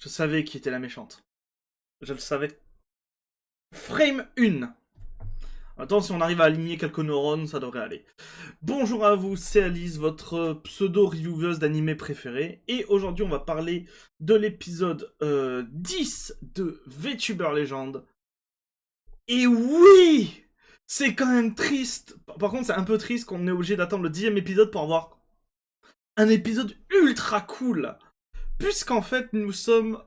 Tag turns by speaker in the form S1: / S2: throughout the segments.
S1: Je savais qui était la méchante. Je le savais. Frame 1. Attends, si on arrive à aligner quelques neurones, ça devrait aller. Bonjour à vous, c'est Alice, votre pseudo-revieweuse d'animé préféré. Et aujourd'hui, on va parler de l'épisode 10 de VTuber Legend. Et oui, c'est quand même triste. Par contre, c'est un peu triste qu'on est obligé d'attendre le 10e épisode pour avoir un épisode ultra cool. Puisqu'en fait, nous sommes,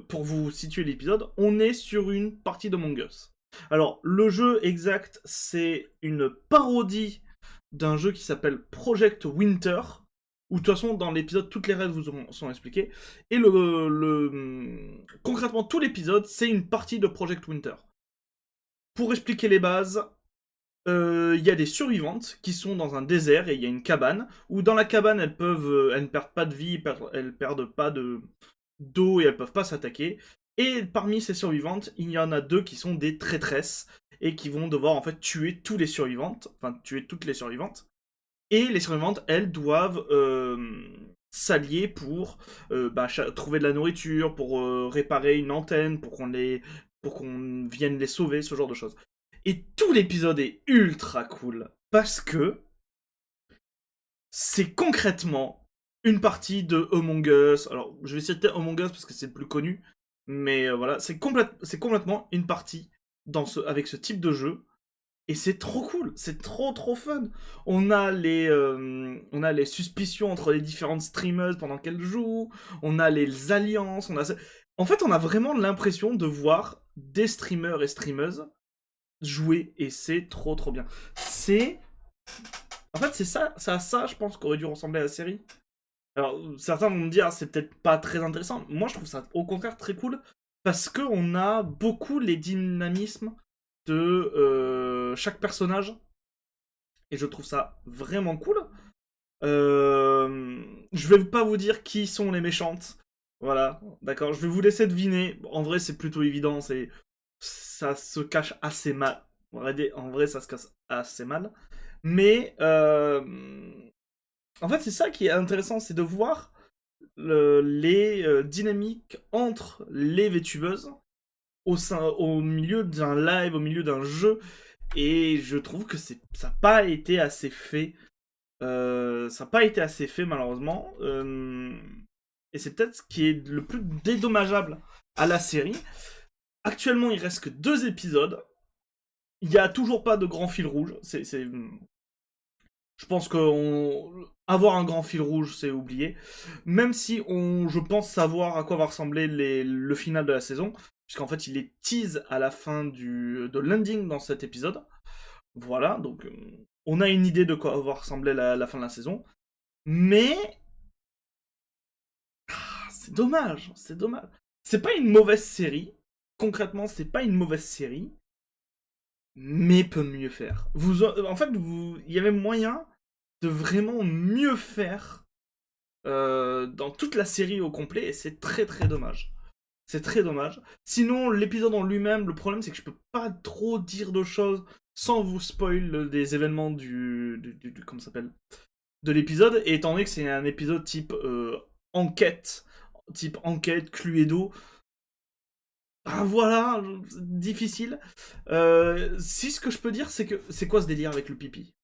S1: pour vous situer l'épisode, on est sur une partie de Among Us. Alors, le jeu exact, c'est une parodie d'un jeu qui s'appelle Project Winter, où de toute façon, dans l'épisode, toutes les règles vous sont expliquées. Et concrètement, tout l'épisode, c'est une partie de Project Winter. Pour expliquer les bases, il y a des survivantes qui sont dans un désert et il y a une cabane où dans la cabane elles ne perdent pas de vie, elles perdent pas d'eau et elles peuvent pas s'attaquer. Et parmi ces survivantes, il y en a deux qui sont des traîtresses et qui vont devoir en fait tuer tous les survivantes, enfin tuer toutes les survivantes. Et les survivantes, elles doivent s'allier pour trouver de la nourriture, pour réparer une antenne, pour qu'on vienne les sauver, ce genre de choses. Et tout l'épisode est ultra cool parce que c'est concrètement une partie de Among Us. Alors, je vais citer Among Us parce que c'est le plus connu, mais voilà, c'est complètement une partie avec ce type de jeu. Et c'est trop cool, c'est trop fun. On a les suspicions entre les différentes streamers pendant qu'elles jouent. On a les alliances. En fait, on a vraiment l'impression de voir des streamers et streameuses jouer et c'est trop bien. En fait, c'est à ça, je pense, qu'aurait dû ressembler à la série. Alors, certains vont me dire, ah, c'est peut-être pas très intéressant. Moi, je trouve ça au contraire très cool parce qu'on a beaucoup les dynamismes de chaque personnage et je trouve ça vraiment cool. Je vais pas vous dire qui sont les méchantes. Voilà, d'accord. Je vais vous laisser deviner. En vrai, c'est plutôt évident. Ça se cache assez mal. En vrai, ça se cache assez mal. Mais en fait, c'est ça qui est intéressant, c'est de voir les dynamiques entre les VTubeuses au milieu d'un live, au milieu d'un jeu. Et je trouve que ça n'a pas été assez fait. Ça n'a pas été assez fait, malheureusement. Et c'est peut-être ce qui est le plus dédommageable à la série. Actuellement, il reste que 2 épisodes. Il n'y a toujours pas de grand fil rouge. Je pense avoir un grand fil rouge, c'est oublié. Même si je pense savoir à quoi va ressembler le final de la saison, puisqu'en fait, il est tease à la fin de l'ending dans cet épisode. Voilà, donc on a une idée de quoi va ressembler la fin de la saison. Mais c'est dommage, c'est dommage. C'est pas une mauvaise série. Concrètement, c'est pas une mauvaise série, mais peut mieux faire. En fait, il y avait moyen de vraiment mieux faire dans toute la série au complet, et c'est très dommage. C'est très dommage. Sinon, l'épisode en lui-même, le problème c'est que je peux pas trop dire de choses sans vous spoil des événements comment ça s'appelle, de l'épisode, et étant donné que c'est un épisode enquête, type enquête, Cluedo, ah voilà, difficile. Si ce que je peux dire, c'est que c'est quoi ce délire avec le pipi?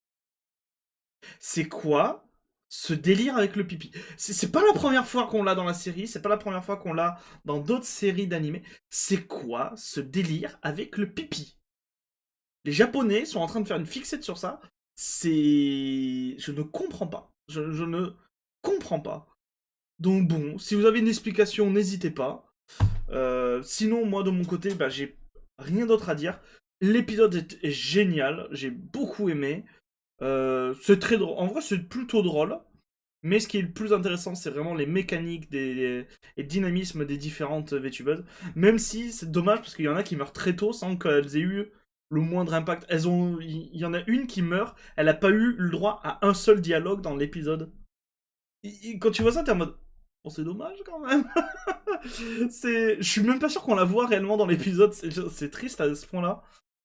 S1: C'est quoi ce délire avec le pipi? C'est pas la première fois qu'on l'a dans la série, c'est pas la première fois qu'on l'a dans d'autres séries d'animés. C'est quoi ce délire avec le pipi? Les Japonais sont en train de faire une fixette sur ça. Je ne comprends pas. Je ne comprends pas. Donc bon, si vous avez une explication, n'hésitez pas. Sinon, moi de mon côté, j'ai rien d'autre à dire. L'épisode est génial, j'ai beaucoup aimé. C'est très drôle. En vrai, c'est plutôt drôle. Mais ce qui est le plus intéressant, c'est vraiment les mécaniques et dynamismes des différentes VTubeuses. Même si c'est dommage parce qu'il y en a qui meurent très tôt sans qu'elles aient eu le moindre impact. Il y en a une qui meurt, elle a pas eu le droit à un seul dialogue dans l'épisode. Quand tu vois ça, t'es en mode, oh, c'est dommage quand même. Je suis même pas sûr qu'on la voit réellement dans l'épisode. C'est triste à ce point-là.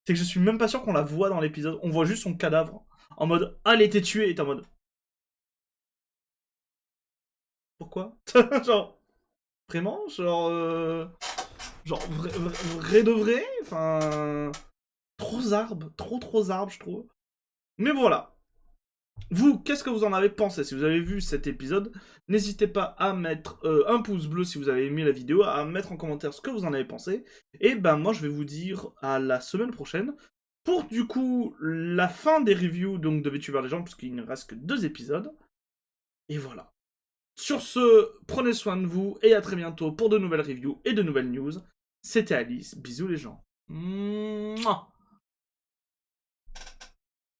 S1: C'est que je suis même pas sûr qu'on la voit dans l'épisode. On voit juste son cadavre en mode, ah, elle était tuée, et t'es en mode, pourquoi? Genre. Vraiment, genre vrai de vrai, enfin, trop arbres, trop arbres, je trouve. Mais voilà. Vous, qu'est-ce que vous en avez pensé? Si vous avez vu cet épisode, n'hésitez pas à mettre un pouce bleu si vous avez aimé la vidéo, à mettre en commentaire ce que vous en avez pensé. Et ben moi, je vais vous dire à la semaine prochaine pour du coup la fin des reviews donc de VTuber Legends, puisqu'il ne reste que 2 épisodes. Et voilà. Sur ce, prenez soin de vous et à très bientôt pour de nouvelles reviews et de nouvelles news. C'était Alice, bisous les gens. Mouah.